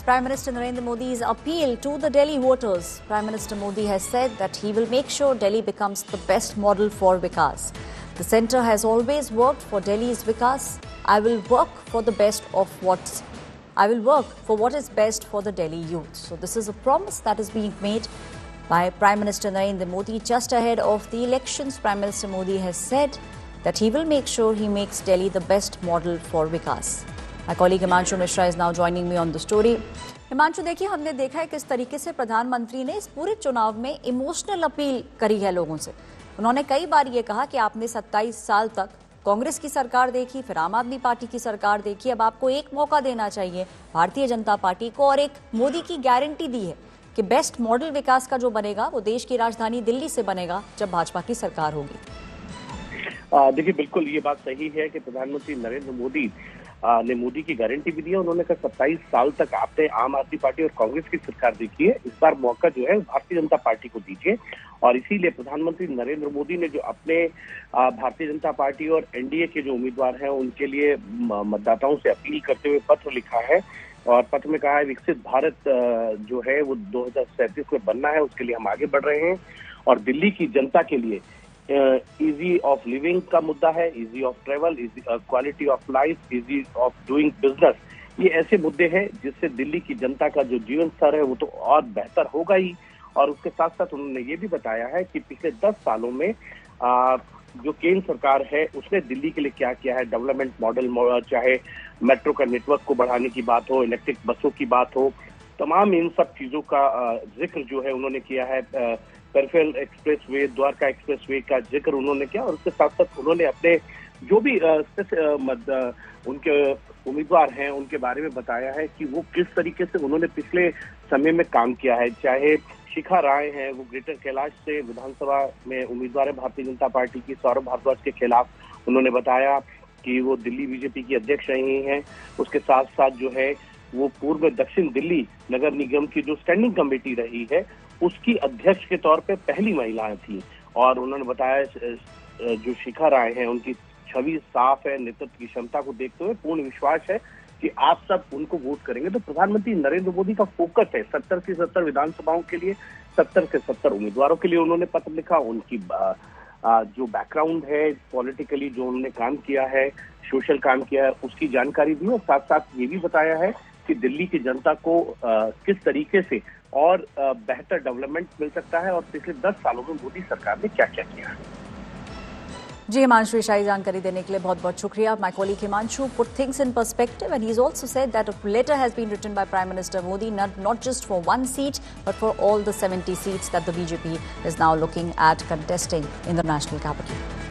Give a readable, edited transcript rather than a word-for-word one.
Prime Minister Narendra Modi's appeal to the Delhi voters. Prime Minister Modi has said that he will make sure Delhi becomes the best model for Vikas. The centre has always worked for Delhi's Vikas. I will work for what is best for the Delhi youth. So this is a promise that is being made by Prime Minister Narendra Modi just ahead of the elections. Prime Minister Modi has said that he will make sure he makes Delhi the best model for Vikas. My colleague Himanshu Mishra is now joining me on the story. Himanshu, देखिए, हमने देखा है किस तरीके से प्रधानमंत्री ने इस पूरे चुनाव में इमोशनल अपील करी है लोगों से। उन्होंने कई बार ये कहा कि आपने 27 साल तक कांग्रेस की सरकार देखी, फिर आम आदमी पार्टी की सरकार देखी, अब आपको एक मौका देना चाहिए भारतीय जनता पार्टी को, और एक मोदी की गारंटी दी है कि बेस्ट मॉडल विकास का जो बनेगा वो देश की राजधानी दिल्ली से बनेगा जब भाजपा की सरकार होगी। देखिए, बिल्कुल ये बात सही है कि प्रधानमंत्री नरेंद्र मोदी ने मोदी की गारंटी भी दी है। उन्होंने कहा 27 साल तक आपने आम आदमी पार्टी और कांग्रेस की सरकार देखी है, इस बार मौका जो है भारतीय जनता पार्टी को दीजिए। और इसीलिए प्रधानमंत्री नरेंद्र मोदी ने जो अपने भारतीय जनता पार्टी और एनडीए के जो उम्मीदवार हैं उनके लिए मतदाताओं से अपील करते हुए पत्र लिखा है, और पत्र में कहा है विकसित भारत जो है वो 2037 में बनना है, उसके लिए हम आगे बढ़ रहे हैं। और दिल्ली की जनता के लिए इजी ऑफ लिविंग का मुद्दा है, easy of travel, easy quality of life, easy of doing business, ये ऐसे मुद्दे हैं जिससे दिल्ली की जनता का जो जीवन स्तर है वो तो और बेहतर होगा ही। और उसके साथ साथ उन्होंने ये भी बताया है कि पिछले 10 सालों में जो केंद्र सरकार है उसने दिल्ली के लिए क्या किया है, डेवलपमेंट मॉडल, चाहे मेट्रो का नेटवर्क को बढ़ाने की बात हो, इलेक्ट्रिक बसों की बात हो, तमाम इन सब चीजों का जिक्र जो है उन्होंने किया है। पेरिफेरल एक्सप्रेसवे, द्वारका एक्सप्रेसवे का जिक्र उन्होंने किया, और उसके साथ साथ उन्होंने अपने जो भी उनके उम्मीदवार हैं उनके बारे में बताया है कि वो किस तरीके से उन्होंने पिछले समय में काम किया है। चाहे शिखा राय हैं, वो ग्रेटर कैलाश से विधानसभा में उम्मीदवार है भारतीय जनता पार्टी की, सौरभ भारद्वाज के खिलाफ उन्होंने बताया कि वो दिल्ली बीजेपी की अध्यक्ष रही हैं। उसके साथ साथ जो है वो पूर्व दक्षिण दिल्ली नगर निगम की जो स्टैंडिंग कमेटी रही है उसकी अध्यक्ष के तौर पे पहली महिला थी। और उन्होंने बताया जो शिखा राय हैं उनकी छवि साफ है, नेतृत्व की क्षमता को देखते हुए पूर्ण विश्वास है कि आप सब उनको वोट करेंगे। तो प्रधानमंत्री नरेंद्र मोदी का फोकस है 70 की 70 विधानसभाओं के लिए, 70 के 70 उम्मीदवारों के लिए उन्होंने पत्र लिखा। उनकी जो बैकग्राउंड है पॉलिटिकली, जो उन्होंने काम किया है, सोशल काम किया है, उसकी जानकारी दी, और साथ साथ ये भी बताया है कि दिल्ली की जनता को किस तरीके से और बेहतर डेवलपमेंट मिल सकता है, और पिछले 10 सालों में मोदी सरकार ने क्या क्या किया है। जी, हिमांशु, शाही जानकारी देने के लिए बहुत बहुत शुक्रिया। My colleague Himanshu put things in perspective, and he's also said that a letter has been written by Prime Minister Modi not just for one seat but for all the 70 seats that the BJP is now looking at contesting in the national capital.